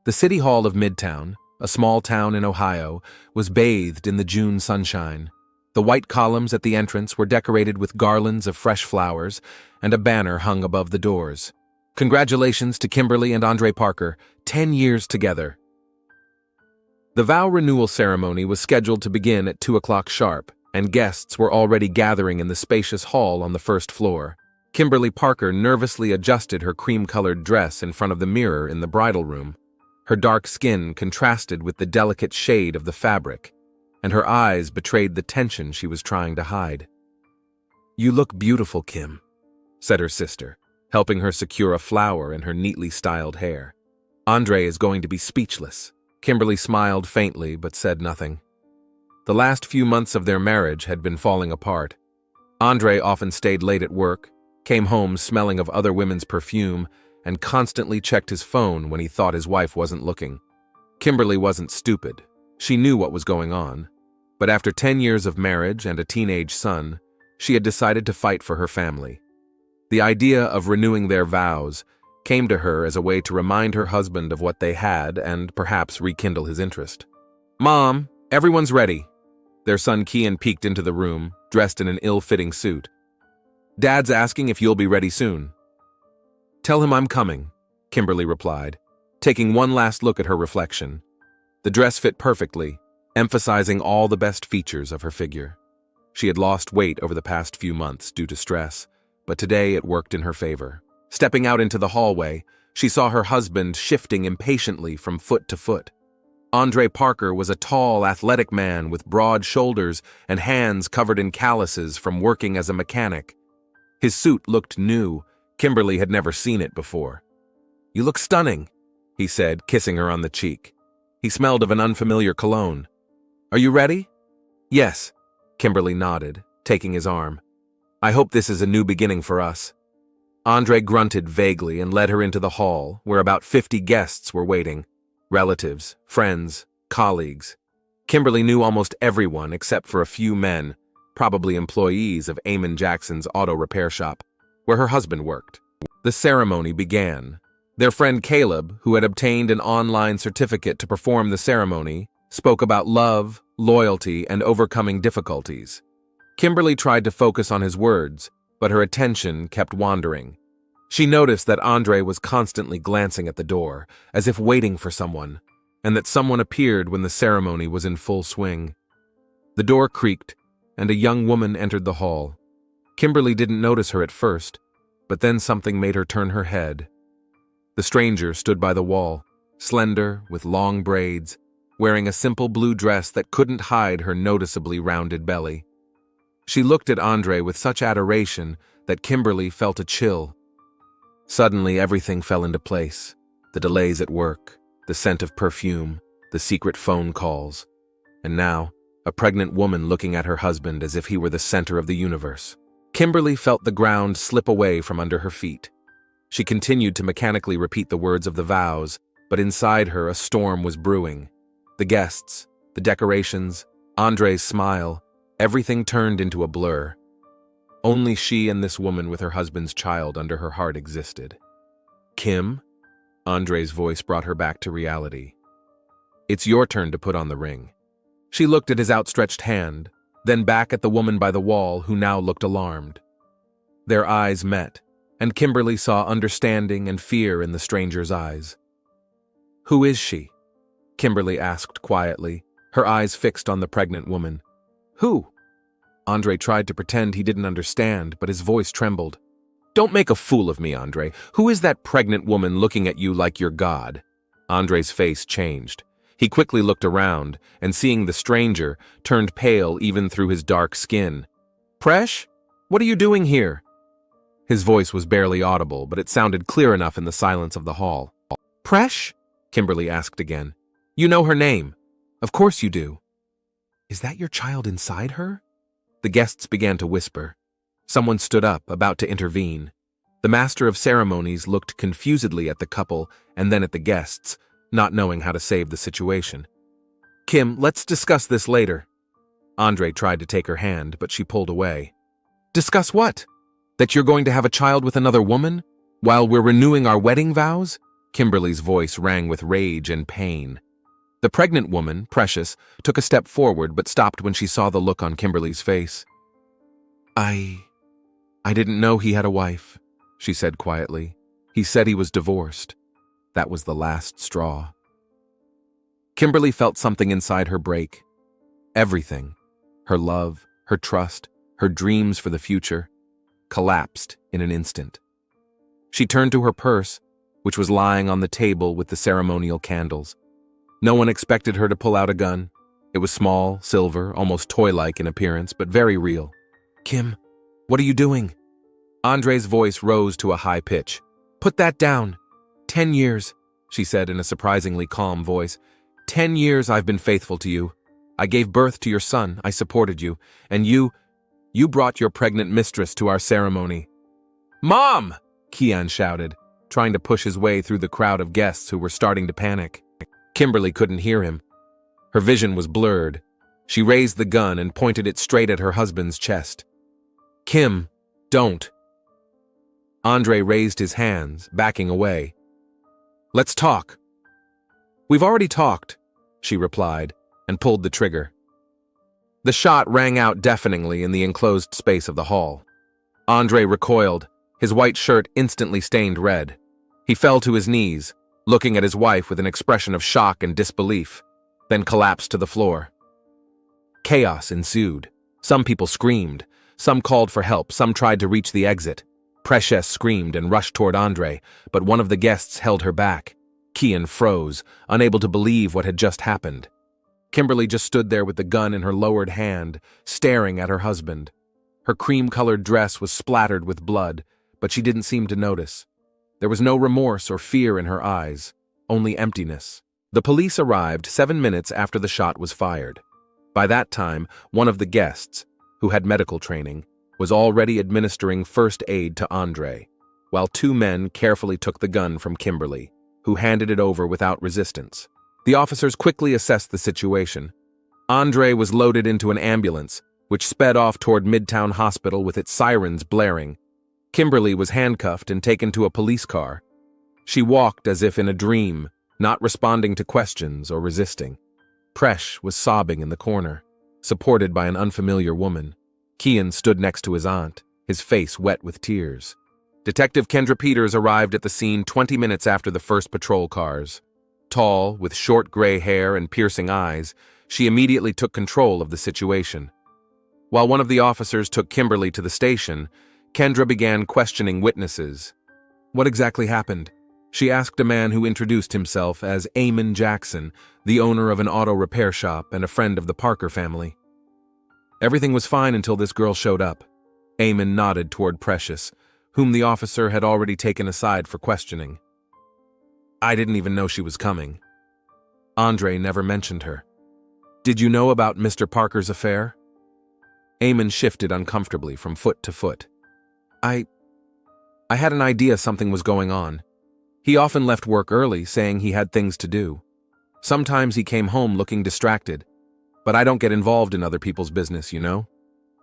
The city hall of Midtown, a small town in Ohio, was bathed in the June sunshine. The white columns at the entrance were decorated with garlands of fresh flowers, and a banner hung above the doors. Congratulations to Kimberly and Andre Parker, 10 years together. The vow renewal ceremony was scheduled to begin at 2 o'clock sharp, and guests were already gathering in the spacious hall on the first floor. Kimberly Parker nervously adjusted her cream-colored dress in front of the mirror in the bridal room. Her dark skin contrasted with the delicate shade of the fabric, and her eyes betrayed the tension she was trying to hide. "You look beautiful, Kim," said her sister, helping her secure a flower in her neatly styled hair. "Andre is going to be speechless." Kimberly smiled faintly but said nothing. The last few months of their marriage had been falling apart. Andre often stayed late at work, came home smelling of other women's perfume, and constantly checked his phone when he thought his wife wasn't looking. Kimberly wasn't stupid. She knew what was going on. But after 10 years of marriage and a teenage son, she had decided to fight for her family. The idea of renewing their vows came to her as a way to remind her husband of what they had and perhaps rekindle his interest. "Mom, everyone's ready." Their son Kian peeked into the room, dressed in an ill-fitting suit. "Dad's asking if you'll be ready soon." "Tell him I'm coming," Kimberly replied, taking one last look at her reflection. The dress fit perfectly, emphasizing all the best features of her figure. She had lost weight over the past few months due to stress, but today it worked in her favor. Stepping out into the hallway, she saw her husband shifting impatiently from foot to foot. Andre Parker was a tall, athletic man with broad shoulders and hands covered in calluses from working as a mechanic. His suit looked new. Kimberly had never seen it before. "You look stunning," he said, kissing her on the cheek. He smelled of an unfamiliar cologne. "Are you ready?" "Yes," Kimberly nodded, taking his arm. "I hope this is a new beginning for us." Andre grunted vaguely and led her into the hall, where about 50 guests were waiting. Relatives, friends, colleagues. Kimberly knew almost everyone except for a few men, probably employees of Eamon Jackson's auto repair shop, where her husband worked. The ceremony began. Their friend Caleb, who had obtained an online certificate to perform the ceremony, spoke about love, loyalty, and overcoming difficulties. Kimberly tried to focus on his words, but her attention kept wandering. She noticed that Andre was constantly glancing at the door, as if waiting for someone, and that someone appeared when the ceremony was in full swing. The door creaked, and a young woman entered the hall. Kimberly didn't notice her at first, but then something made her turn her head. The stranger stood by the wall, slender, with long braids, wearing a simple blue dress that couldn't hide her noticeably rounded belly. She looked at Andre with such adoration that Kimberly felt a chill. Suddenly, everything fell into place. The delays at work, the scent of perfume, the secret phone calls, and now, a pregnant woman looking at her husband as if he were the center of the universe. Kimberly felt the ground slip away from under her feet. She continued to mechanically repeat the words of the vows, but inside her a storm was brewing. The guests, the decorations, Andre's smile, everything turned into a blur. Only she and this woman with her husband's child under her heart existed. "Kim?" Andre's voice brought her back to reality. "It's your turn to put on the ring." She looked at his outstretched hand, then back at the woman by the wall who now looked alarmed. Their eyes met, and Kimberly saw understanding and fear in the stranger's eyes. "Who is she?" Kimberly asked quietly, her eyes fixed on the pregnant woman. "Who?" Andre tried to pretend he didn't understand, but his voice trembled. "Don't make a fool of me, Andre. Who is that pregnant woman looking at you like you're God?" Andre's face changed. He quickly looked around, and seeing the stranger, turned pale even through his dark skin. "Presh? What are you doing here?" His voice was barely audible, but it sounded clear enough in the silence of the hall. "Presh?" Kimberly asked again. "You know her name. Of course you do." "Is that your child inside her?" The guests began to whisper. Someone stood up, about to intervene. The master of ceremonies looked confusedly at the couple and then at the guests, not knowing how to save the situation. "Kim, let's discuss this later." Andre tried to take her hand, but she pulled away. "Discuss what? That you're going to have a child with another woman, while we're renewing our wedding vows?" Kimberly's voice rang with rage and pain. The pregnant woman, Precious, took a step forward but stopped when she saw the look on Kimberly's face. I didn't know he had a wife," she said quietly. "He said he was divorced. That was the last straw." Kimberly felt something inside her break. Everything, her love, her trust, her dreams for the future, collapsed in an instant. She turned to her purse, which was lying on the table with the ceremonial candles. No one expected her to pull out a gun. It was small, silver, almost toy-like in appearance, but very real. "Kim, what are you doing?" Andre's voice rose to a high pitch. "Put that down. 10 years, she said in a surprisingly calm voice. 10 years I've been faithful to you. I gave birth to your son, I supported you, and you brought your pregnant mistress to our ceremony." "Mom!" Kian shouted, trying to push his way through the crowd of guests who were starting to panic. Kimberly couldn't hear him. Her vision was blurred. She raised the gun and pointed it straight at her husband's chest. "Kim, don't." Andre raised his hands, backing away. "Let's talk." "We've already talked," she replied, and pulled the trigger. The shot rang out deafeningly in the enclosed space of the hall. Andre recoiled, his white shirt instantly stained red. He fell to his knees, looking at his wife with an expression of shock and disbelief, then collapsed to the floor. Chaos ensued. Some people screamed. Some called for help. Some tried to reach the exit. Precious screamed and rushed toward Andre, but one of the guests held her back. Kian froze, unable to believe what had just happened. Kimberly just stood there with the gun in her lowered hand, staring at her husband. Her cream-colored dress was splattered with blood, but she didn't seem to notice. There was no remorse or fear in her eyes, only emptiness. The police arrived 7 minutes after the shot was fired. By that time, one of the guests, who had medical training, was already administering first aid to Andre, while 2 men carefully took the gun from Kimberly, who handed it over without resistance. The officers quickly assessed the situation. Andre was loaded into an ambulance, which sped off toward Midtown Hospital with its sirens blaring. Kimberly was handcuffed and taken to a police car. She walked as if in a dream, not responding to questions or resisting. Presh was sobbing in the corner, supported by an unfamiliar woman. Kian stood next to his aunt, his face wet with tears. Detective Kendra Peters arrived at the scene 20 minutes after the first patrol cars. Tall, with short gray hair and piercing eyes, she immediately took control of the situation. While one of the officers took Kimberly to the station, Kendra began questioning witnesses. What exactly happened? She asked a man who introduced himself as Eamon Jackson, the owner of an auto repair shop and a friend of the Parker family. Everything was fine until this girl showed up. Eamon nodded toward Precious, whom the officer had already taken aside for questioning. I didn't even know she was coming. Andre never mentioned her. Did you know about Mr. Parker's affair? Eamon shifted uncomfortably from foot to foot. I had an idea something was going on. He often left work early, saying he had things to do. Sometimes he came home looking distracted. But I don't get involved in other people's business, you know?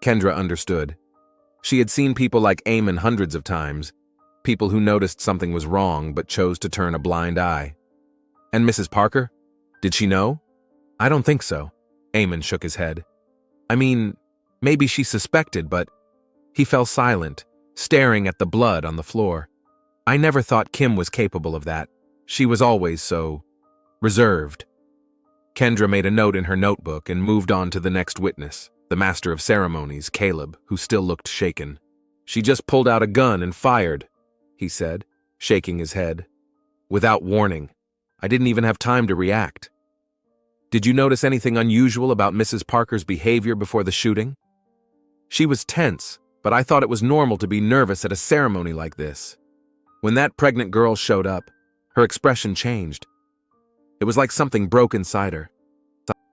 Kendra understood. She had seen people like Eamon hundreds of times, people who noticed something was wrong but chose to turn a blind eye. And Mrs. Parker? Did she know? I don't think so. Eamon shook his head. I mean, maybe she suspected, but... He fell silent, staring at the blood on the floor. I never thought Kim was capable of that. She was always so... reserved. Kendra made a note in her notebook and moved on to the next witness, the master of ceremonies, Caleb, who still looked shaken. She just pulled out a gun and fired, he said, shaking his head. Without warning. I didn't even have time to react. Did you notice anything unusual about Mrs. Parker's behavior before the shooting? She was tense, but I thought it was normal to be nervous at a ceremony like this. When that pregnant girl showed up, her expression changed. It was like something broke inside her.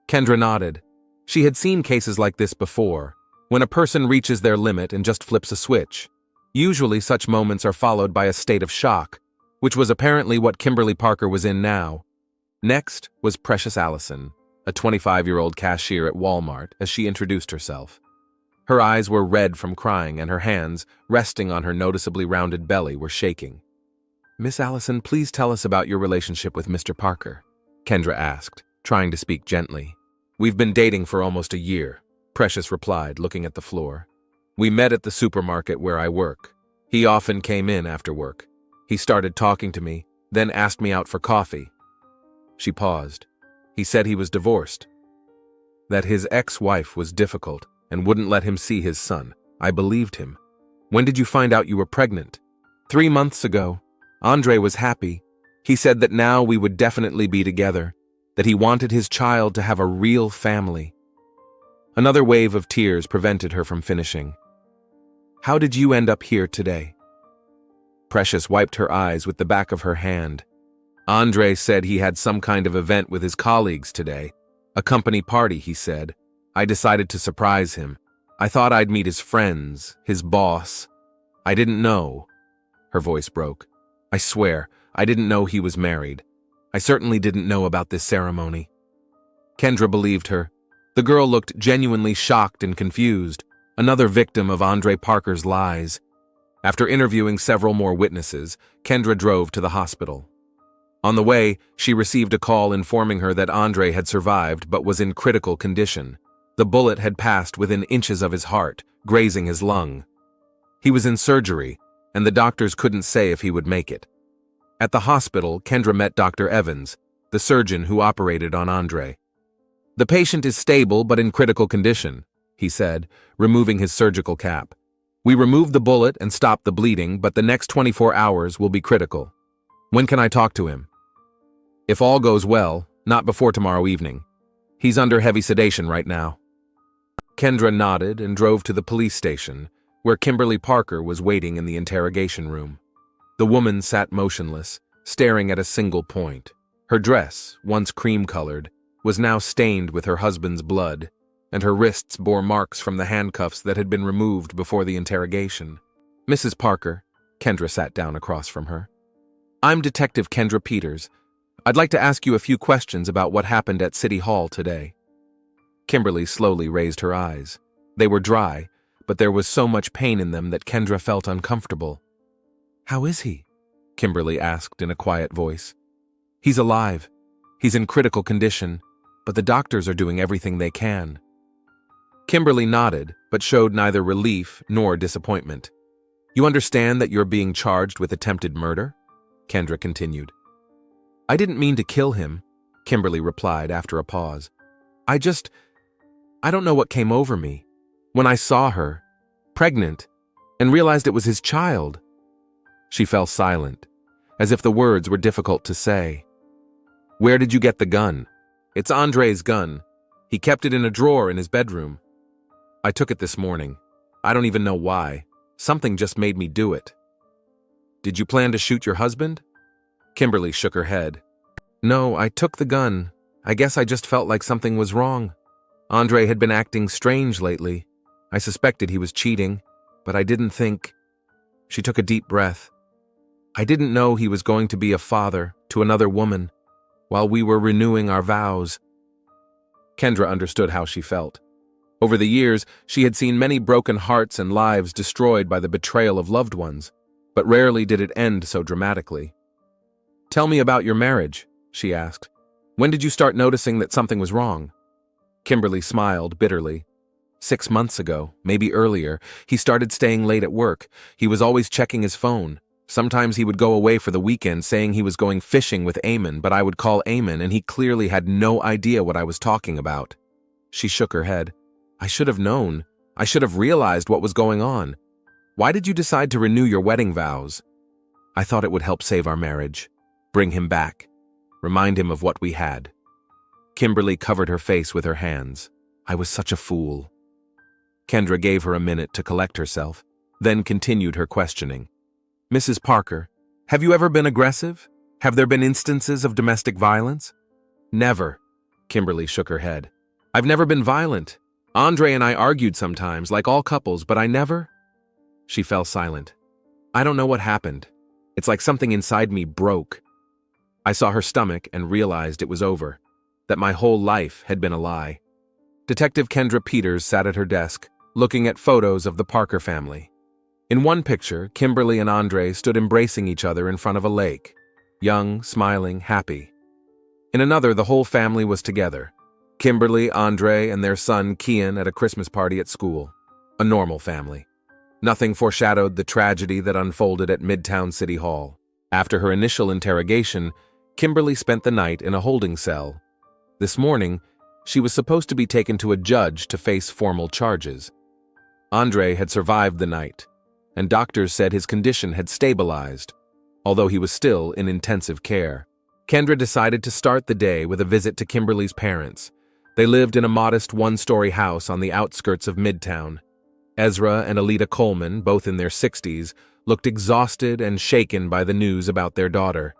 Kendra nodded. She had seen cases like this before, when a person reaches their limit and just flips a switch. Usually such moments are followed by a state of shock, which was apparently what Kimberly Parker was in now. Next was Precious Allison, a 25-year-old cashier at Walmart, as she introduced herself. Her eyes were red from crying and her hands, resting on her noticeably rounded belly, were shaking. Miss Allison, please tell us about your relationship with Mr. Parker, Kendra asked, trying to speak gently. We've been dating for almost a year, Precious replied, looking at the floor. We met at the supermarket where I work. He often came in after work. He started talking to me, then asked me out for coffee. She paused. He said he was divorced, that his ex-wife was difficult and wouldn't let him see his son. I believed him. When did you find out you were pregnant? 3 months ago. Andre was happy. He said that now we would definitely be together, that he wanted his child to have a real family. Another wave of tears prevented her from finishing. How did you end up here today? Precious wiped her eyes with the back of her hand. Andre said he had some kind of event with his colleagues today. A company party, he said. I decided to surprise him. I thought I'd meet his friends, his boss. I didn't know. Her voice broke. I swear, I didn't know he was married. I certainly didn't know about this ceremony. Kendra believed her. The girl looked genuinely shocked and confused, another victim of Andre Parker's lies. After interviewing several more witnesses, Kendra drove to the hospital. On the way, she received a call informing her that Andre had survived but was in critical condition. The bullet had passed within inches of his heart, grazing his lung. He was in surgery, and the doctors couldn't say if he would make it. At the hospital, Kendra met Dr. Evans, the surgeon who operated on Andre. The patient is stable but in critical condition, he said, removing his surgical cap. We removed the bullet and stopped the bleeding, but the next 24 hours will be critical. When can I talk to him? If all goes well, not before tomorrow evening. He's under heavy sedation right now. Kendra nodded and drove to the police station, where Kimberly Parker was waiting in the interrogation room. The woman sat motionless, staring at a single point. Her dress, once cream-colored, was now stained with her husband's blood, and her wrists bore marks from the handcuffs that had been removed before the interrogation. Mrs. Parker, Kendra sat down across from her. I'm Detective Kendra Peters. I'd like to ask you a few questions about what happened at City Hall today. Kimberly slowly raised her eyes. They were dry, but there was so much pain in them that Kendra felt uncomfortable. How is he? Kimberly asked in a quiet voice. He's alive. He's in critical condition, but the doctors are doing everything they can. Kimberly nodded, but showed neither relief nor disappointment. You understand that you're being charged with attempted murder? Kendra continued. I didn't mean to kill him, Kimberly replied after a pause. I don't know what came over me. When I saw her, pregnant, and realized it was his child. She fell silent, as if the words were difficult to say. Where did you get the gun? It's Andre's gun. He kept it in a drawer in his bedroom. I took it this morning. I don't even know why. Something just made me do it. Did you plan to shoot your husband? Kimberly shook her head. No, I took the gun. I guess I just felt like something was wrong. Andre had been acting strange lately. I suspected he was cheating, but I didn't think... She took a deep breath. I didn't know he was going to be a father to another woman while we were renewing our vows. Kendra understood how she felt. Over the years, she had seen many broken hearts and lives destroyed by the betrayal of loved ones, but rarely did it end so dramatically. Tell me about your marriage, she asked. When did you start noticing that something was wrong? Kimberly smiled bitterly. 6 months ago, maybe earlier, he started staying late at work. He was always checking his phone. Sometimes he would go away for the weekend saying he was going fishing with Eamon, but I would call Eamon and he clearly had no idea what I was talking about. She shook her head. I should have known. I should have realized what was going on. Why did you decide to renew your wedding vows? I thought it would help save our marriage. Bring him back. Remind him of what we had. Kimberly covered her face with her hands. I was such a fool. Kendra gave her a minute to collect herself, then continued her questioning. Mrs. Parker, have you ever been aggressive? Have there been instances of domestic violence? Never. Kimberly shook her head. I've never been violent. Andre and I argued sometimes, like all couples, but I never... She fell silent. I don't know what happened. It's like something inside me broke. I saw her stomach and realized it was over, that my whole life had been a lie. Detective Kendra Peters sat at her desk, looking at photos of the Parker family. In one picture, Kimberly and Andre stood embracing each other in front of a lake, young, smiling, happy. In another, the whole family was together. Kimberly, Andre, and their son, Kian, at a Christmas party at school. A normal family. Nothing foreshadowed the tragedy that unfolded at Midtown City Hall. After her initial interrogation, Kimberly spent the night in a holding cell. This morning, she was supposed to be taken to a judge to face formal charges. Andre had survived the night, and doctors said his condition had stabilized, although he was still in intensive care. Kendra decided to start the day with a visit to Kimberly's parents. They lived in a modest one-story house on the outskirts of Midtown. Ezra and Alita Coleman, both in their 60s, looked exhausted and shaken by the news about their daughter.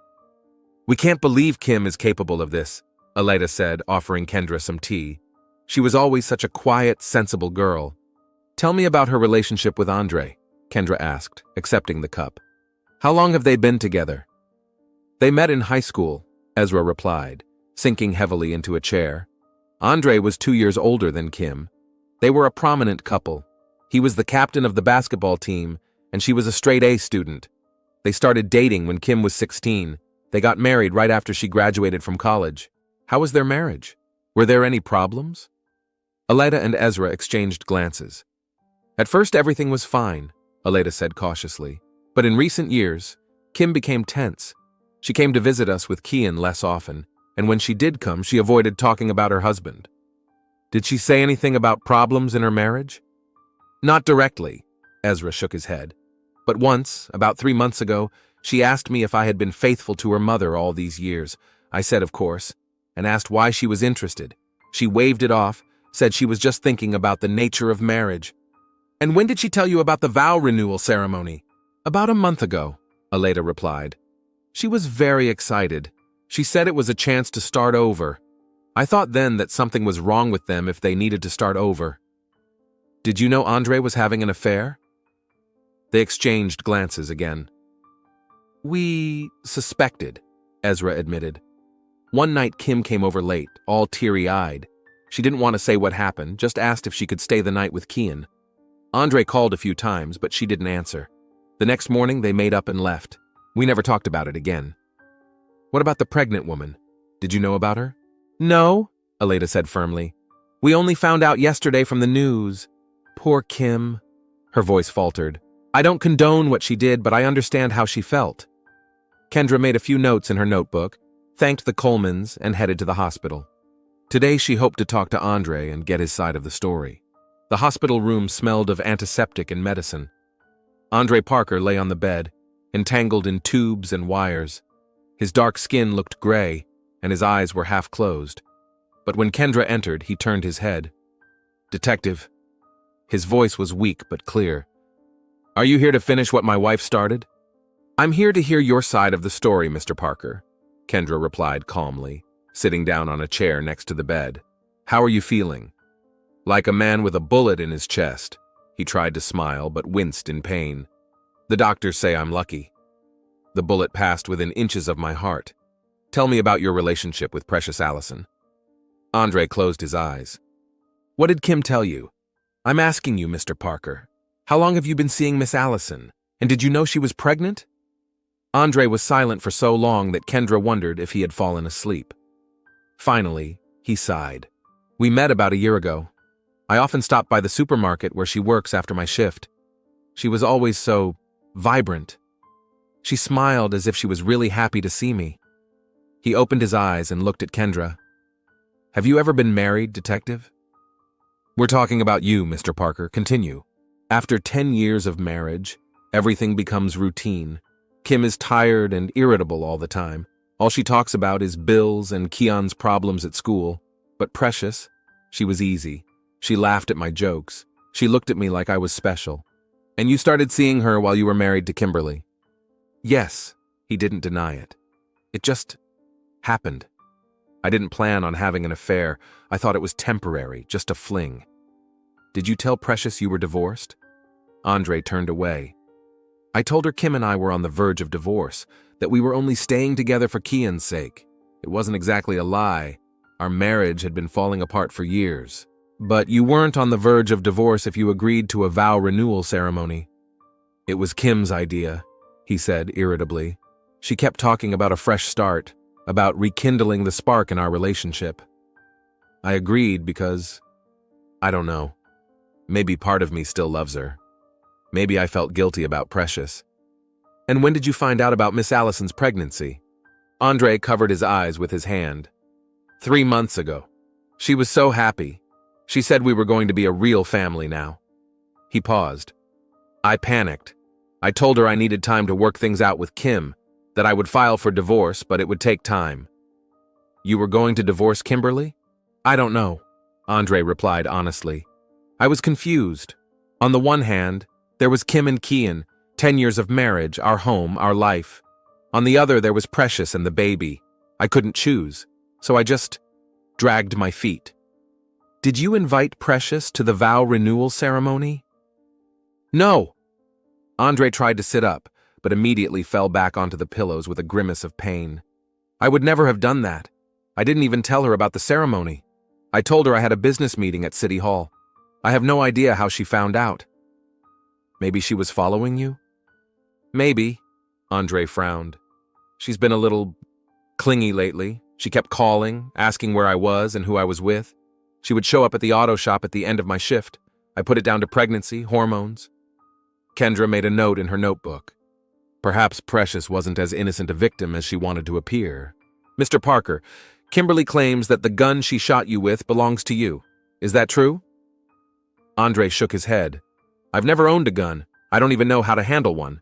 "We can't believe Kim is capable of this," Alita said, offering Kendra some tea. "She was always such a quiet, sensible girl." "Tell me about her relationship with Andre," Kendra asked, accepting the cup. "How long have they been together?" "They met in high school," Ezra replied, sinking heavily into a chair. Andre was 2 years older than Kim. They were a prominent couple. He was the captain of the basketball team, and she was a straight-A student. They started dating when Kim was 16. They got married right after she graduated from college. How was their marriage? Were there any problems? Alita and Ezra exchanged glances. "At first everything was fine," Alita said cautiously. "But in recent years, Kim became tense. She came to visit us with Kian less often, and when she did come, she avoided talking about her husband." "Did she say anything about problems in her marriage?" "Not directly," Ezra shook his head. "But once, about 3 months ago, she asked me if I had been faithful to her mother all these years. I said, of course, and asked why she was interested. She waved it off, said she was just thinking about the nature of marriage." "And when did she tell you about the vow renewal ceremony?" "About a month ago," Alita replied. "She was very excited. She said it was a chance to start over. I thought then that something was wrong with them if they needed to start over." "Did you know Andre was having an affair?" They exchanged glances again. "We suspected," Ezra admitted. "One night Kim came over late, all teary-eyed. She didn't want to say what happened, just asked if she could stay the night with Kian. Andre called a few times, but she didn't answer. The next morning, they made up and left. We never talked about it again." "What about the pregnant woman? Did you know about her?" "No," Alita said firmly. "We only found out yesterday from the news. Poor Kim." Her voice faltered. "I don't condone what she did, but I understand how she felt." Kendra made a few notes in her notebook, thanked the Colemans, and headed to the hospital. Today she hoped to talk to Andre and get his side of the story. The hospital room smelled of antiseptic and medicine. Andre Parker lay on the bed, entangled in tubes and wires. His dark skin looked gray, and his eyes were half closed. But when Kendra entered, he turned his head. "Detective." His voice was weak but clear. "Are you here to finish what my wife started?" "I'm here to hear your side of the story, Mr. Parker," Kendra replied calmly, sitting down on a chair next to the bed. "How are you feeling?" "Like a man with a bullet in his chest." He tried to smile but winced in pain. "The doctors say I'm lucky. The bullet passed within inches of my heart. Tell me about your relationship with Precious Allison." Andre closed his eyes. "What did Kim tell you?" "I'm asking you, Mr. Parker. How long have you been seeing Miss Allison? And did you know she was pregnant?" Andre was silent for so long that Kendra wondered if he had fallen asleep. Finally, he sighed. "We met about a year ago. I often stopped by the supermarket where she works after my shift. She was always so vibrant. She smiled as if she was really happy to see me." He opened his eyes and looked at Kendra. "Have you ever been married, Detective?" "We're talking about you, Mr. Parker. Continue." "After 10 years of marriage, everything becomes routine. Kim is tired and irritable all the time. All she talks about is bills and Kian's problems at school. But Precious, she was easy. She laughed at my jokes. She looked at me like I was special." "And you started seeing her while you were married to Kimberly?" "Yes," he didn't deny it. "It just happened. I didn't plan on having an affair. I thought it was temporary, just a fling." "Did you tell Precious you were divorced?" Andre turned away. "I told her Kim and I were on the verge of divorce, that we were only staying together for Kian's sake. It wasn't exactly a lie. Our marriage had been falling apart for years. But you weren't on the verge of divorce if you agreed to a vow renewal ceremony." It was Kim's idea, he said irritably. She kept talking about a fresh start, about rekindling the spark in our relationship. I agreed because, I don't know, maybe part of me still loves her. Maybe I felt guilty about Precious. And when did you find out about Miss Allison's pregnancy? Andre covered his eyes with his hand. 3 months ago. She was so happy. She said we were going to be a real family now. He paused. I panicked. I told her I needed time to work things out with Kim, that I would file for divorce, but it would take time. You were going to divorce Kimberly? I don't know, Andre replied honestly. I was confused. On the one hand, there was Kim and Kian, 10 years of marriage, our home, our life. On the other, there was Precious and the baby. I couldn't choose, so I just dragged my feet. Did you invite Precious to the vow renewal ceremony? No. Andre tried to sit up, but immediately fell back onto the pillows with a grimace of pain. I would never have done that. I didn't even tell her about the ceremony. I told her I had a business meeting at City Hall. I have no idea how she found out. Maybe she was following you? Maybe, Andre frowned. She's been a little clingy lately. She kept calling, asking where I was and who I was with. She would show up at the auto shop at the end of my shift. I put it down to pregnancy, hormones. Kendra made a note in her notebook. Perhaps Precious wasn't as innocent a victim as she wanted to appear. Mr. Parker, Kimberly claims that the gun she shot you with belongs to you. Is that true? Andre shook his head. I've never owned a gun. I don't even know how to handle one.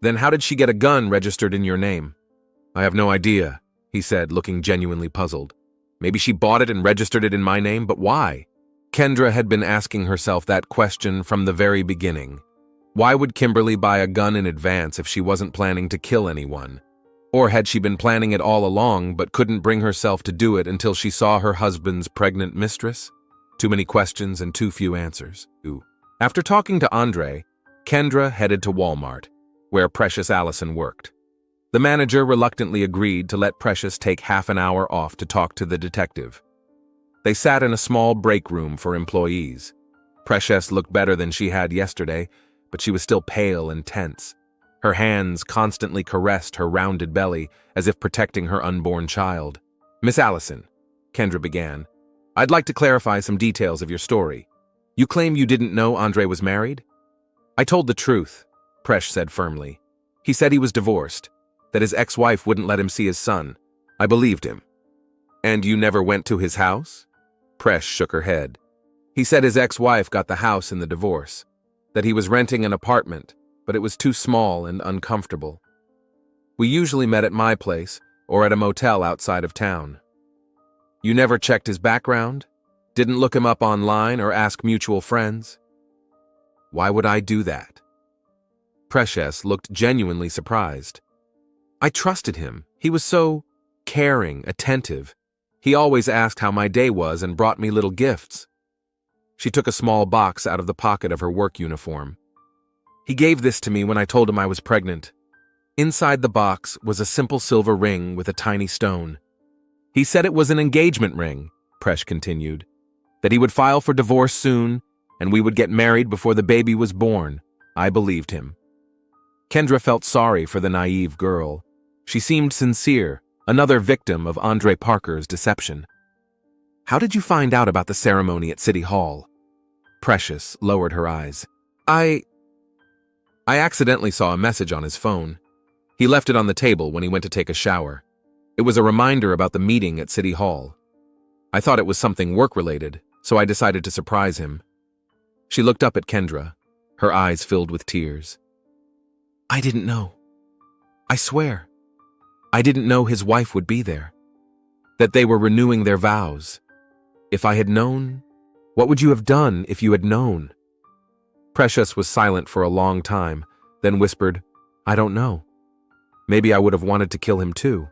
Then how did she get a gun registered in your name? I have no idea, he said, looking genuinely puzzled. Maybe she bought it and registered it in my name, but why? Kendra had been asking herself that question from the very beginning. Why would Kimberly buy a gun in advance if she wasn't planning to kill anyone? Or had she been planning it all along but couldn't bring herself to do it until she saw her husband's pregnant mistress? Too many questions and too few answers. After talking to Andre, Kendra headed to Walmart, where Precious Allison worked. The manager reluctantly agreed to let Precious take half an hour off to talk to the detective. They sat in a small break room for employees. Precious looked better than she had yesterday, but she was still pale and tense. Her hands constantly caressed her rounded belly as if protecting her unborn child. Miss Allison, Kendra began, I'd like to clarify some details of your story. You claim you didn't know Andre was married? I told the truth, Presh said firmly. He said he was divorced, that his ex-wife wouldn't let him see his son. I believed him. And you never went to his house? Presh shook her head. He said his ex-wife got the house in the divorce, that he was renting an apartment, but it was too small and uncomfortable. We usually met at my place or at a motel outside of town. You never checked his background? Didn't look him up online or ask mutual friends? Why would I do that? Precious looked genuinely surprised. I trusted him. He was so caring, attentive. He always asked how my day was and brought me little gifts. She took a small box out of the pocket of her work uniform. He gave this to me when I told him I was pregnant. Inside the box was a simple silver ring with a tiny stone. He said it was an engagement ring, Presh continued, that he would file for divorce soon and we would get married before the baby was born. I believed him. Kendra felt sorry for the naive girl. She seemed sincere, another victim of Andre Parker's deception. How did you find out about the ceremony at City Hall? Precious lowered her eyes. I accidentally saw a message on his phone. He left it on the table when he went to take a shower. It was a reminder about the meeting at City Hall. I thought it was something work-related, so I decided to surprise him. She looked up at Kendra, her eyes filled with tears. I didn't know. I swear. I didn't know his wife would be there. That they were renewing their vows. If I had known, what would you have done if you had known? Precious was silent for a long time, then whispered, I don't know. Maybe I would have wanted to kill him too.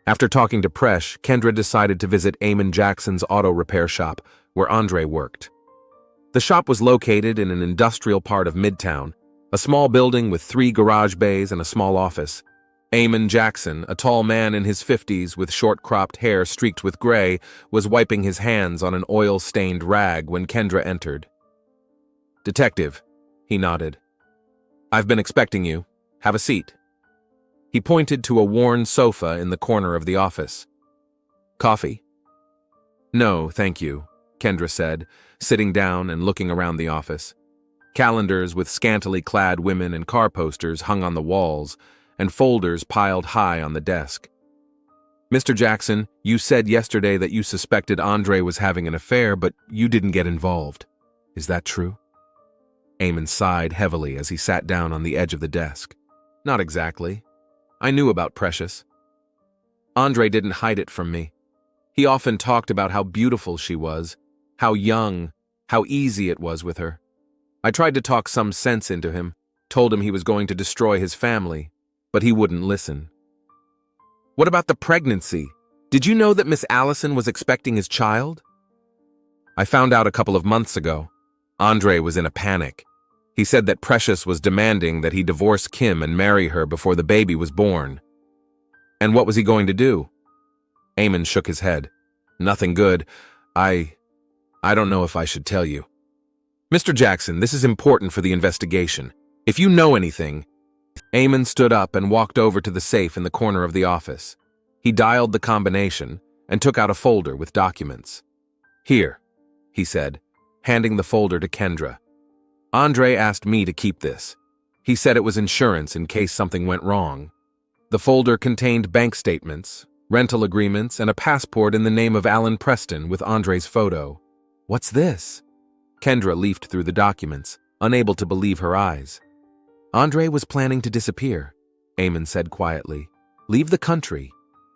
After talking to Presh, Kendra decided to visit Eamon Jackson's auto repair shop, where Andre worked. The shop was located in an industrial part of Midtown, a small building with 3 garage bays and a small office. Eamon Jackson, a tall man in his 50s with short-cropped hair streaked with gray, was wiping his hands on an oil-stained rag when Kendra entered. Detective, he nodded. I've been expecting you. Have a seat. He pointed to a worn sofa in the corner of the office. Coffee? No, thank you, Kendra said, sitting down and looking around the office. Calendars with scantily clad women and car posters hung on the walls, and folders piled high on the desk. Mr. Jackson, you said yesterday that you suspected Andre was having an affair, but you didn't get involved. Is that true? Eamon sighed heavily as he sat down on the edge of the desk. Not exactly. I knew about Precious. Andre didn't hide it from me. He often talked about how beautiful she was, how young, how easy it was with her. I tried to talk some sense into him, told him he was going to destroy his family, but he wouldn't listen. What about the pregnancy? Did you know that Miss Allison was expecting his child? I found out a couple of months ago. Andre was in a panic. He said that Precious was demanding that he divorce Kim and marry her before the baby was born. And what was he going to do? Eamon shook his head. Nothing good. I don't know if I should tell you. Mr. Jackson, this is important for the investigation. If you know anything... Eamon stood up and walked over to the safe in the corner of the office. He dialed the combination and took out a folder with documents. Here, he said, handing the folder to Kendra. Andre asked me to keep this. He said it was insurance in case something went wrong. The folder contained bank statements, rental agreements, and a passport in the name of Alan Preston with Andre's photo. What's this? Kendra leafed through the documents, unable to believe her eyes. Andre was planning to disappear, Eamon said quietly. Leave the country.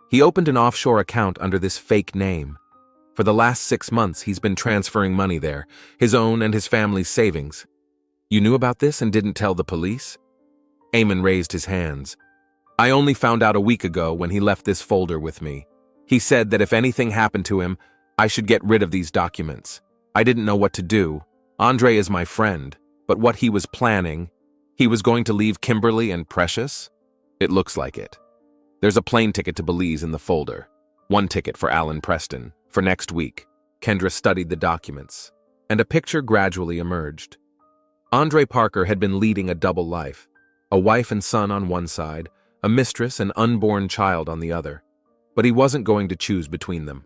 He opened an offshore account under this fake name. For the last 6 months, he's been transferring money there, his own and his family's savings. You knew about this and didn't tell the police? Eamon raised his hands. I only found out a week ago when he left this folder with me. He said that if anything happened to him, I should get rid of these documents. I didn't know what to do. Andre is my friend, but what he was planning... He was going to leave Kimberly and Precious? It looks like it. There's a plane ticket to Belize in the folder. 1 ticket for Alan Preston, for next week. Kendra studied the documents, and a picture gradually emerged. Andre Parker had been leading a double life, a wife and son on one side, a mistress and unborn child on the other. But he wasn't going to choose between them.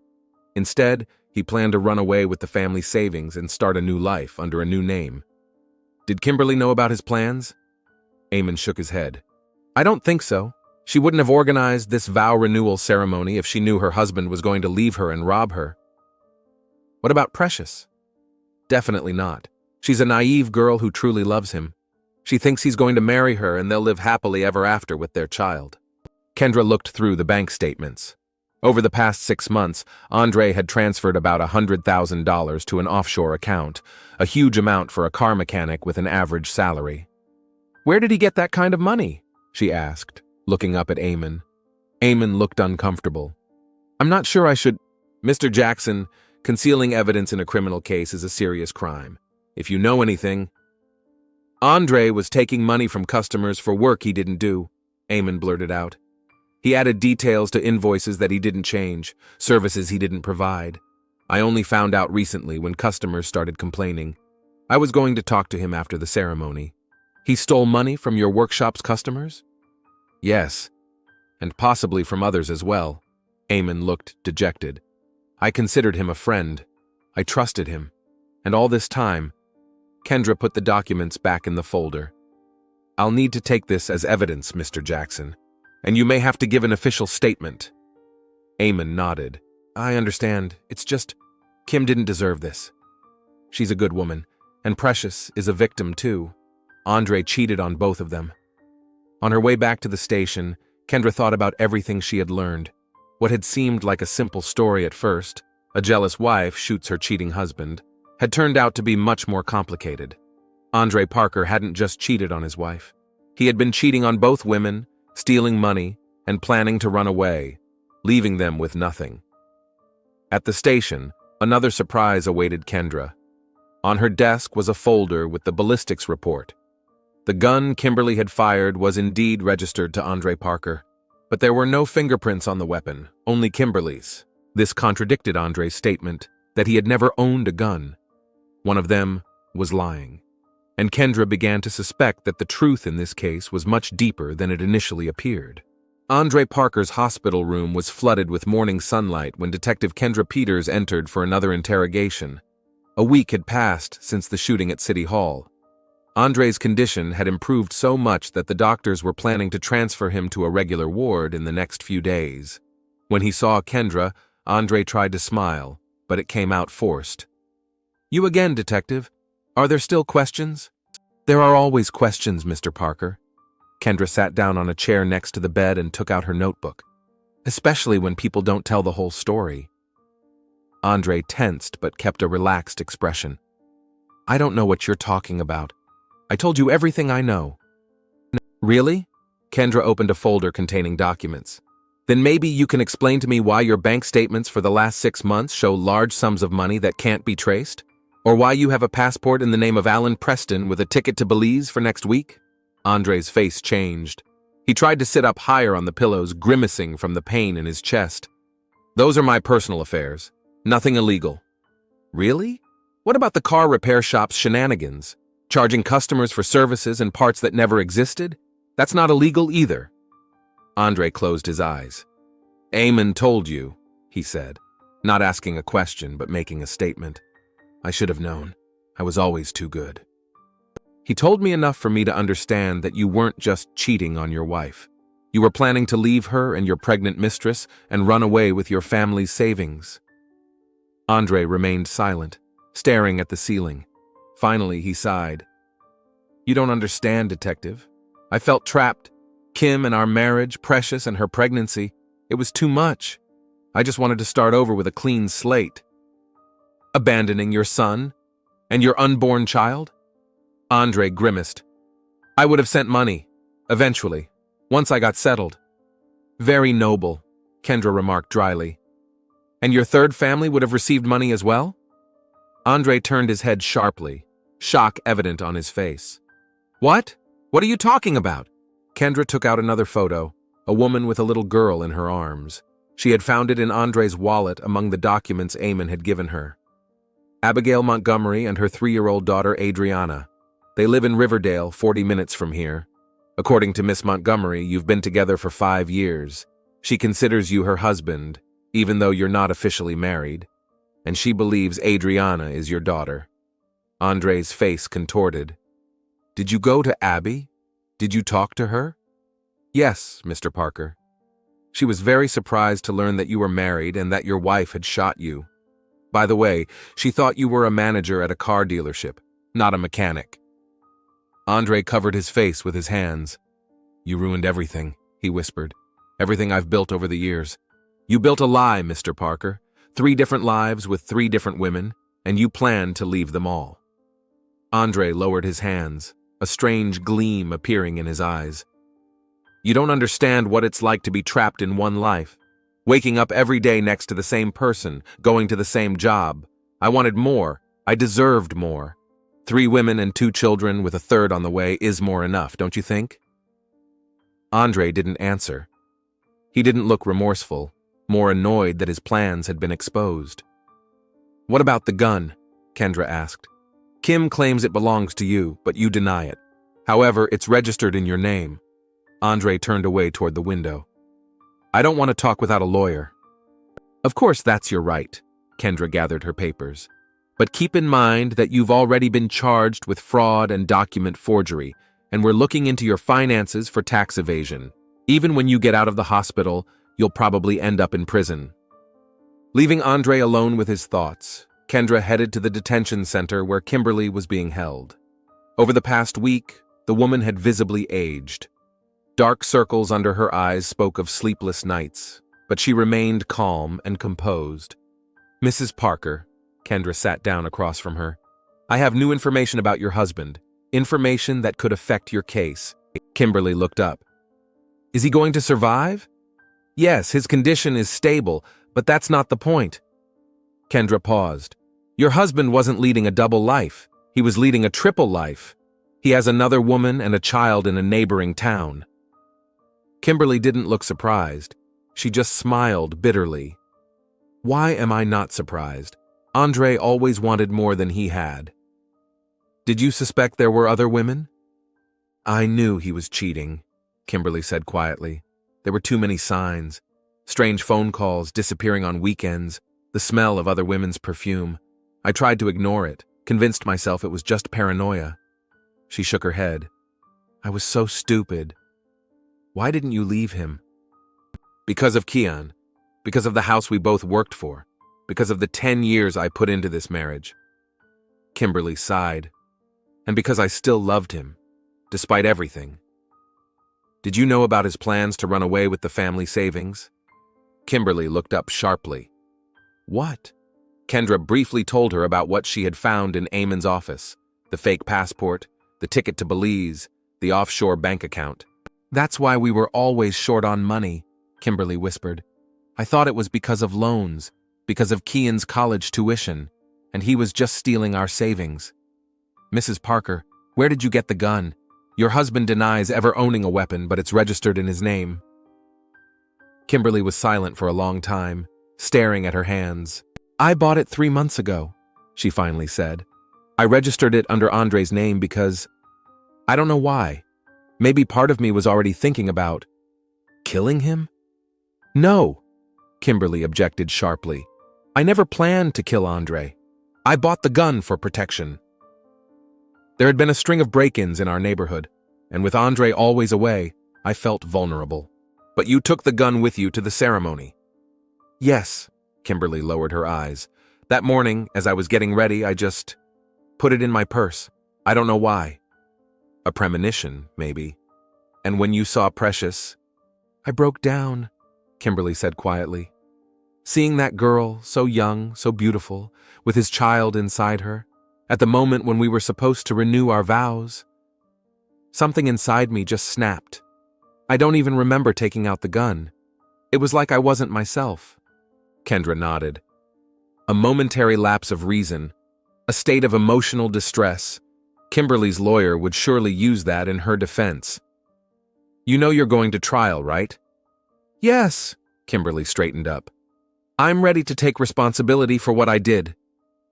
Instead, he planned to run away with the family savings and start a new life under a new name. Did Kimberly know about his plans? Eamon shook his head. I don't think so. She wouldn't have organized this vow renewal ceremony if she knew her husband was going to leave her and rob her. What about Precious? Definitely not. She's a naive girl who truly loves him. She thinks he's going to marry her and they'll live happily ever after with their child. Kendra looked through the bank statements. Over the past 6 months, Andre had transferred about $100,000 to an offshore account, a huge amount for a car mechanic with an average salary. Where did he get that kind of money? She asked, looking up at Eamon. Eamon looked uncomfortable. I'm not sure I should... Mr. Jackson, concealing evidence in a criminal case is a serious crime. If you know anything... Andre was taking money from customers for work he didn't do, Eamon blurted out. He added details to invoices that he didn't change, services he didn't provide. I only found out recently when customers started complaining. I was going to talk to him after the ceremony. He stole money from your workshop's customers? Yes, and possibly from others as well. Eamon looked dejected. I considered him a friend. I trusted him. And all this time, Kendra put the documents back in the folder. I'll need to take this as evidence, Mr. Jackson, and you may have to give an official statement. Eamon nodded. I understand. It's just, Kim didn't deserve this. She's a good woman, and Precious is a victim too. Andre cheated on both of them. On her way back to the station, Kendra thought about everything she had learned. What had seemed like a simple story at first, a jealous wife shoots her cheating husband, had turned out to be much more complicated. Andre Parker hadn't just cheated on his wife. He had been cheating on both women, stealing money, and planning to run away, leaving them with nothing. At the station, another surprise awaited Kendra. On her desk was a folder with the ballistics report. The gun Kimberly had fired was indeed registered to Andre Parker, but there were no fingerprints on the weapon, only Kimberly's. This contradicted Andre's statement that he had never owned a gun. One of them was lying. and Kendra began to suspect that the truth in this case was much deeper than it initially appeared. Andre Parker's hospital room was flooded with morning sunlight when Detective Kendra Peters entered for another interrogation. A week had passed since the shooting at City Hall. Andre's condition had improved so much that the doctors were planning to transfer him to a regular ward in the next few days. When he saw Kendra, Andre tried to smile, but it came out forced. "You again, Detective. Are there still questions?" "There are always questions, Mr. Parker." Kendra sat down on a chair next to the bed and took out her notebook. "Especially when people don't tell the whole story." Andre tensed but kept a relaxed expression. "I don't know what you're talking about. I told you everything I know." "Really?" Kendra opened a folder containing documents. "Then maybe you can explain to me why your bank statements for the last 6 months show large sums of money that can't be traced? Or why you have a passport in the name of Alan Preston with a ticket to Belize for next week?" Andre's face changed. He tried to sit up higher on the pillows, grimacing from the pain in his chest. "Those are my personal affairs. Nothing illegal." "Really? What about the car repair shop's shenanigans? Charging customers for services and parts that never existed? That's not illegal either." Andre closed his eyes. "Eamon told you," he said, not asking a question but making a statement. "I should have known. I was always too good. He told me enough for me to understand that you weren't just cheating on your wife. You were planning to leave her and your pregnant mistress and run away with your family's savings." Andre remained silent, staring at the ceiling. Finally, he sighed. "You don't understand, Detective. I felt trapped. Kim and our marriage, Precious and her pregnancy. It was too much. I just wanted to start over with a clean slate." "Abandoning your son and your unborn child?" Andre grimaced. "I would have sent money, eventually, once I got settled." "Very noble," Kendra remarked dryly. "And your third family would have received money as well?" Andre turned his head sharply, shock evident on his face. "What? What are you talking about?" Kendra took out another photo, a woman with a little girl in her arms. She had found it in Andre's wallet among the documents Eamon had given her. "Abigail Montgomery and her 3-year-old daughter Adriana. They live in Riverdale, 40 minutes from here. According to Miss Montgomery, you've been together for 5 years. She considers you her husband, even though you're not officially married. And she believes Adriana is your daughter." Andre's face contorted. "Did you go to Abby? Did you talk to her?" "Yes, Mr. Parker. She was very surprised to learn that you were married and that your wife had shot you. By the way, she thought you were a manager at a car dealership, not a mechanic." Andre covered his face with his hands. "You ruined everything," he whispered. "Everything I've built over the years. You built a lie, Mr. Parker. 3 different lives with 3 different women, and you planned to leave them all." Andre lowered his hands, a strange gleam appearing in his eyes. "You don't understand what it's like to be trapped in one life. Waking up every day next to the same person, going to the same job. I wanted more. I deserved more. 3 women and 2 children with a third on the way is more enough, don't you think?" Andre didn't answer. He didn't look remorseful, more annoyed that his plans had been exposed. "What about the gun?" Kendra asked. "Kim claims it belongs to you, but you deny it. However, it's registered in your name." Andre turned away toward the window. "I don't want to talk without a lawyer." "Of course that's your right," Kendra gathered her papers. "But keep in mind that you've already been charged with fraud and document forgery, and we're looking into your finances for tax evasion. Even when you get out of the hospital, you'll probably end up in prison." Leaving Andre alone with his thoughts, Kendra headed to the detention center where Kimberly was being held. Over the past week, the woman had visibly aged. Dark circles under her eyes spoke of sleepless nights, but she remained calm and composed. "Mrs. Parker," Kendra sat down across from her, "I have new information about your husband, information that could affect your case." Kimberly looked up. "Is he going to survive?" "Yes, his condition is stable, but that's not the point." Kendra paused. "Your husband wasn't leading a double life. He was leading a triple life. He has another woman and a child in a neighboring town." Kimberly didn't look surprised. She just smiled bitterly. "Why am I not surprised? Andre always wanted more than he had." Did you suspect there were other women? I knew he was cheating, Kimberly said quietly. There were too many signs. Strange phone calls, disappearing on weekends, the smell of other women's perfume. I tried to ignore it, convinced myself it was just paranoia. She shook her head. I was so stupid. Why didn't you leave him? Because of Kian. Because of the house we both worked for. Because of the 10 years I put into this marriage. Kimberly sighed. And because I still loved him, despite everything. Did you know about his plans to run away with the family savings? Kimberly looked up sharply. What? Kendra briefly told her about what she had found in Eamon's office. The fake passport, the ticket to Belize, the offshore bank account. That's why we were always short on money, Kimberly whispered. I thought it was because of loans, because of Kian's college tuition, and he was just stealing our savings. Mrs. Parker, where did you get the gun? Your husband denies ever owning a weapon, but it's registered in his name. Kimberly was silent for a long time, staring at her hands. I bought it 3 months ago, she finally said. I registered it under Andre's name because… I don't know why. Maybe part of me was already thinking about… killing him? No, Kimberly objected sharply. I never planned to kill Andre. I bought the gun for protection. There had been a string of break-ins in our neighborhood, and with Andre always away, I felt vulnerable. But you took the gun with you to the ceremony. Yes, Kimberly lowered her eyes. That morning, as I was getting ready, I just put it in my purse. I don't know why. A premonition, maybe. And when you saw Precious, I broke down, Kimberly said quietly. Seeing that girl, so young, so beautiful, with his child inside her, at the moment when we were supposed to renew our vows, something inside me just snapped. I don't even remember taking out the gun. It was like I wasn't myself. Kendra nodded. A momentary lapse of reason, a state of emotional distress. Kimberly's lawyer would surely use that in her defense. You know you're going to trial, right? Yes, Kimberly straightened up. I'm ready to take responsibility for what I did.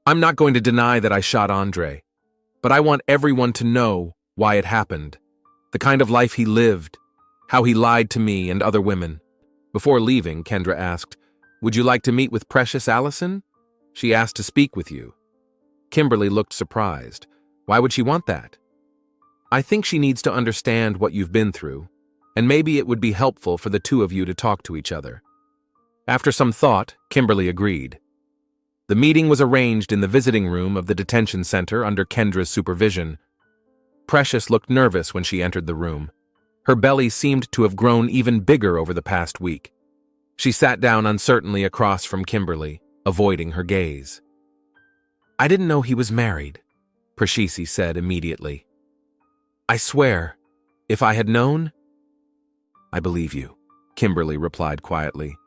I'm not going to deny that I shot Andre, but I want everyone to know why it happened, the kind of life he lived, how he lied to me and other women. Before leaving, Kendra asked, Would you like to meet with Precious Allison? She asked to speak with you. Kimberly looked surprised. Why would she want that? I think she needs to understand what you've been through, and maybe it would be helpful for the two of you to talk to each other. After some thought, Kimberly agreed. The meeting was arranged in the visiting room of the detention center under Kendra's supervision. Precious looked nervous when she entered the room. Her belly seemed to have grown even bigger over the past week. She sat down uncertainly across from Kimberly, avoiding her gaze. I didn't know he was married, Precious said immediately. I swear, if I had known… I believe you, Kimberly replied quietly.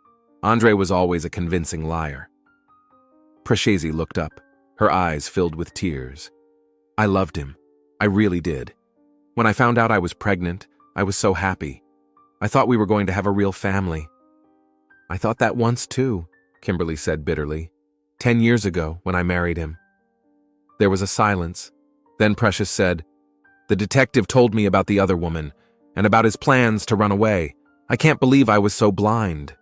Andre was always a convincing liar. Precious looked up, her eyes filled with tears. I loved him. I really did. When I found out I was pregnant, I was so happy. I thought we were going to have a real family. I thought that once too, Kimberly said bitterly. 10 years ago, when I married him. There was a silence. Then Precious said, The detective told me about the other woman, and about his plans to run away. I can't believe I was so blind.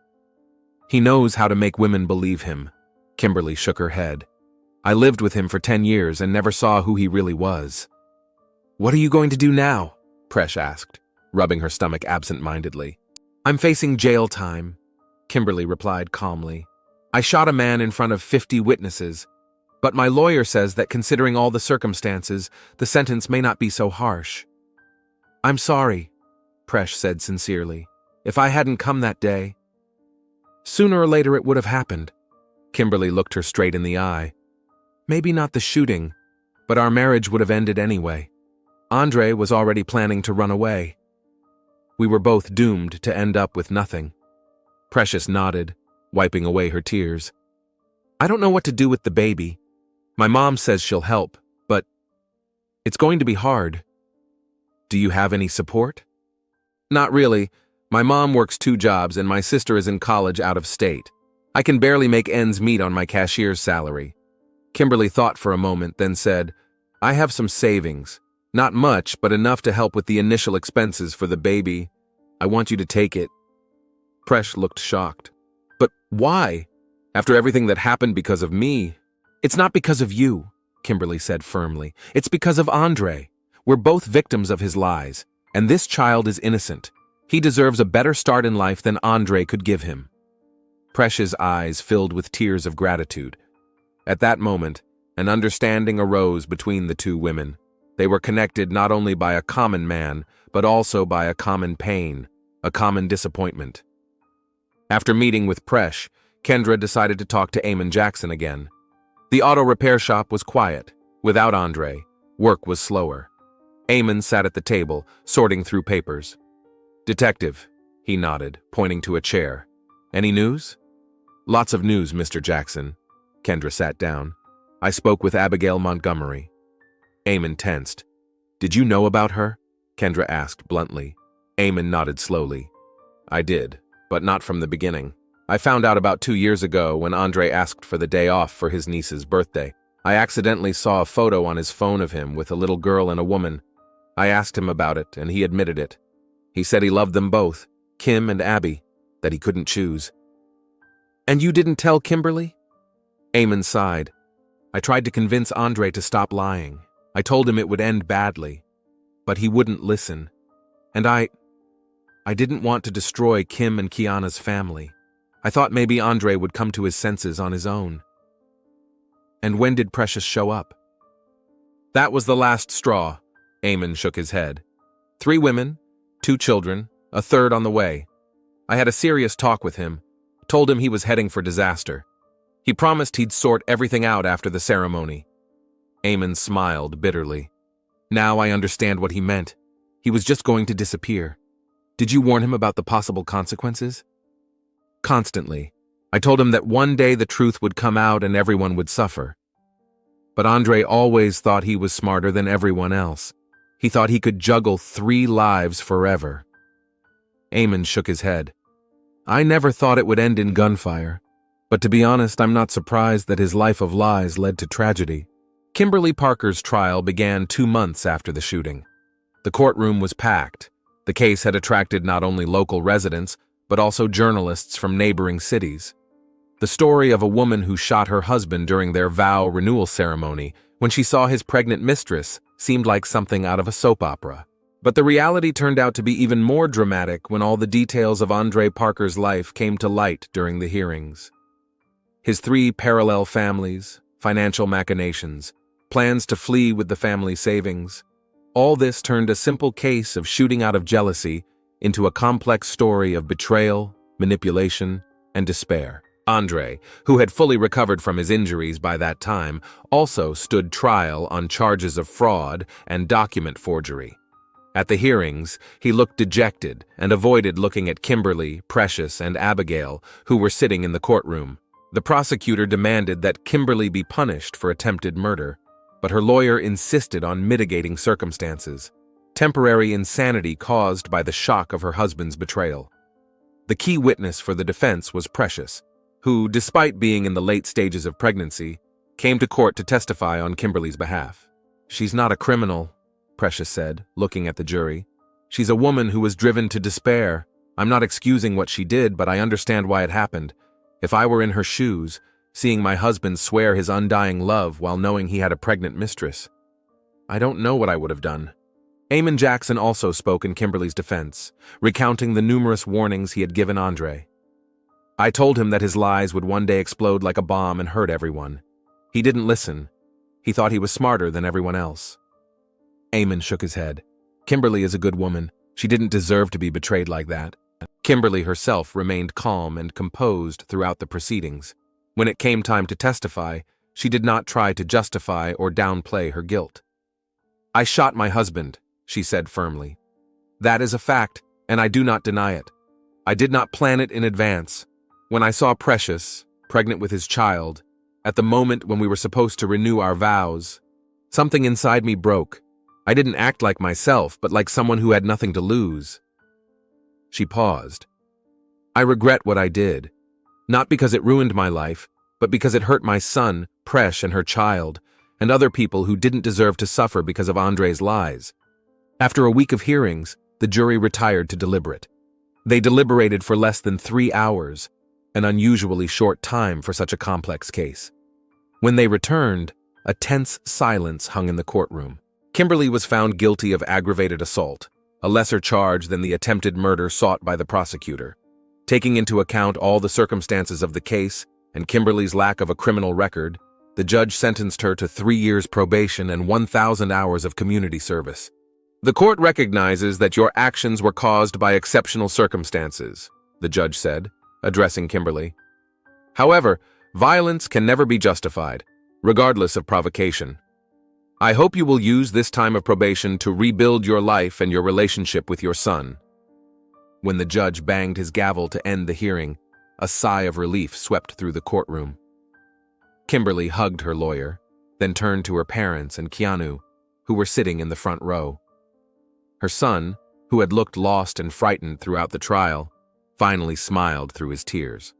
He knows how to make women believe him. Kimberly shook her head. I lived with him for 10 years and never saw who he really was. What are you going to do now? Presh asked, rubbing her stomach absent-mindedly. I'm facing jail time, Kimberly replied calmly. I shot a man in front of 50 witnesses, but my lawyer says that considering all the circumstances, the sentence may not be so harsh. I'm sorry, Presh said sincerely. If I hadn't come that day, sooner or later it would have happened. Kimberly looked her straight in the eye. Maybe not the shooting, but our marriage would have ended anyway. Andre was already planning to run away. We were both doomed to end up with nothing. Precious nodded, wiping away her tears. I don't know what to do with the baby. My mom says she'll help, but it's going to be hard. Do you have any support? Not really. My mom works 2 jobs and my sister is in college out of state. I can barely make ends meet on my cashier's salary. Kimberly thought for a moment, then said, I have some savings. Not much, but enough to help with the initial expenses for the baby. I want you to take it." Presh looked shocked. "But why? After everything that happened because of me?" "It's not because of you," Kimberly said firmly. "It's because of Andre. We're both victims of his lies, and this child is innocent. He deserves a better start in life than Andre could give him." Presh's eyes filled with tears of gratitude. At that moment, an understanding arose between the two women. They were connected not only by a common man, but also by a common pain, a common disappointment. After meeting with Presh, Kendra decided to talk to Eamon Jackson again. The auto repair shop was quiet. Without Andre, work was slower. Eamon sat at the table, sorting through papers. "Detective," he nodded, pointing to a chair. "Any news?" "Lots of news, Mr. Jackson." Kendra sat down. "I spoke with Abigail Montgomery." Eamon tensed. "Did you know about her?" Kendra asked bluntly. Eamon nodded slowly. "I did, but not from the beginning. I found out about 2 years ago when Andre asked for the day off for his niece's birthday. I accidentally saw a photo on his phone of him with a little girl and a woman. I asked him about it, and he admitted it. He said he loved them both, Kim and Abby, that he couldn't choose." "And you didn't tell Kimberly?" Eamon sighed. "I tried to convince Andre to stop lying. I told him it would end badly, but he wouldn't listen. And I didn't want to destroy Kim and Kiana's family. I thought maybe Andre would come to his senses on his own." "And when did Precious show up?" "That was the last straw." Eamon shook his head. 3 women, 2 children, a third on the way. I had a serious talk with him, told him he was heading for disaster. He promised he'd sort everything out after the ceremony. Eamon smiled bitterly. "Now I understand what he meant. He was just going to disappear. Did you warn him about the possible consequences?" "Constantly. I told him that one day the truth would come out and everyone would suffer. But Andre always thought he was smarter than everyone else. He thought he could juggle 3 lives forever." Eamon shook his head. "I never thought it would end in gunfire. But to be honest, I'm not surprised that his life of lies led to tragedy." Kimberly Parker's trial began 2 months after the shooting. The courtroom was packed. The case had attracted not only local residents, but also journalists from neighboring cities. The story of a woman who shot her husband during their vow renewal ceremony when she saw his pregnant mistress seemed like something out of a soap opera. But the reality turned out to be even more dramatic when all the details of Andre Parker's life came to light during the hearings. His 3 parallel families, financial machinations, plans to flee with the family savings. All this turned a simple case of shooting out of jealousy into a complex story of betrayal, manipulation, and despair. Andre, who had fully recovered from his injuries by that time, also stood trial on charges of fraud and document forgery. At the hearings, he looked dejected and avoided looking at Kimberly, Precious, and Abigail, who were sitting in the courtroom. The prosecutor demanded that Kimberly be punished for attempted murder, but her lawyer insisted on mitigating circumstances, temporary insanity caused by the shock of her husband's betrayal. The key witness for the defense was Precious, who, despite being in the late stages of pregnancy, came to court to testify on Kimberly's behalf. "She's not a criminal," Precious said, looking at the jury. "She's a woman who was driven to despair. I'm not excusing what she did, but I understand why it happened. If I were in her shoes, seeing my husband swear his undying love while knowing he had a pregnant mistress, I don't know what I would have done." Eamon Jackson also spoke in Kimberly's defense, recounting the numerous warnings he had given Andre. "I told him that his lies would one day explode like a bomb and hurt everyone. He didn't listen. He thought he was smarter than everyone else." Eamon shook his head. "Kimberly is a good woman. She didn't deserve to be betrayed like that." Kimberly herself remained calm and composed throughout the proceedings. When it came time to testify, she did not try to justify or downplay her guilt. "I shot my husband," she said firmly. "That is a fact, and I do not deny it. I did not plan it in advance. When I saw Precious, pregnant with his child, at the moment when we were supposed to renew our vows, something inside me broke. I didn't act like myself, but like someone who had nothing to lose." She paused. "I regret what I did. Not because it ruined my life, but because it hurt my son, Presh, and her child, and other people who didn't deserve to suffer because of Andre's lies. After a week of hearings, the jury retired to deliberate. They deliberated for less than 3 hours, an unusually short time for such a complex case. When they returned, a tense silence hung in the courtroom. Kimberly was found guilty of aggravated assault, a lesser charge than the attempted murder sought by the prosecutor. Taking into account all the circumstances of the case and Kimberly's lack of a criminal record, the judge sentenced her to 3 years probation and 1,000 hours of community service. The court recognizes that your actions were caused by exceptional circumstances, the judge said, addressing Kimberly. However, violence can never be justified, regardless of provocation. I hope you will use this time of probation to rebuild your life and your relationship with your son. When the judge banged his gavel to end the hearing, a sigh of relief swept through the courtroom. Kimberly hugged her lawyer, then turned to her parents and Keanu, who were sitting in the front row. Her son, who had looked lost and frightened throughout the trial, finally smiled through his tears.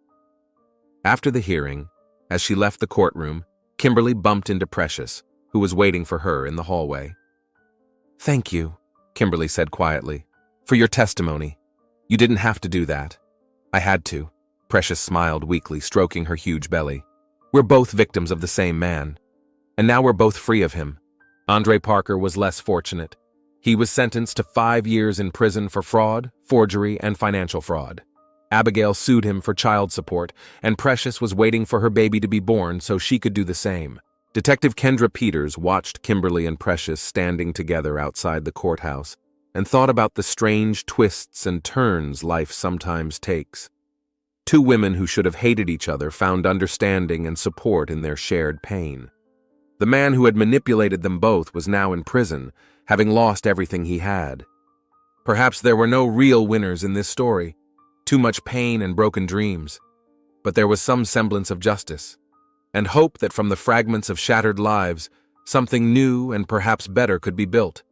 After the hearing, as she left the courtroom, Kimberly bumped into Precious, who was waiting for her in the hallway. "Thank you," Kimberly said quietly, "for your testimony. You didn't have to do that." "I had to," Precious smiled weakly, stroking her huge belly. "We're both victims of the same man. And now we're both free of him." Andre Parker was less fortunate. He was sentenced to 5 years in prison for fraud, forgery, and financial fraud. Abigail sued him for child support, and Precious was waiting for her baby to be born so she could do the same. Detective Kendra Peters watched Kimberly and Precious standing together outside the courthouse and thought about the strange twists and turns life sometimes takes. Two women who should have hated each other found understanding and support in their shared pain. The man who had manipulated them both was now in prison, having lost everything he had. Perhaps there were no real winners in this story, too much pain and broken dreams, but there was some semblance of justice, and hope that from the fragments of shattered lives, something new and perhaps better could be built.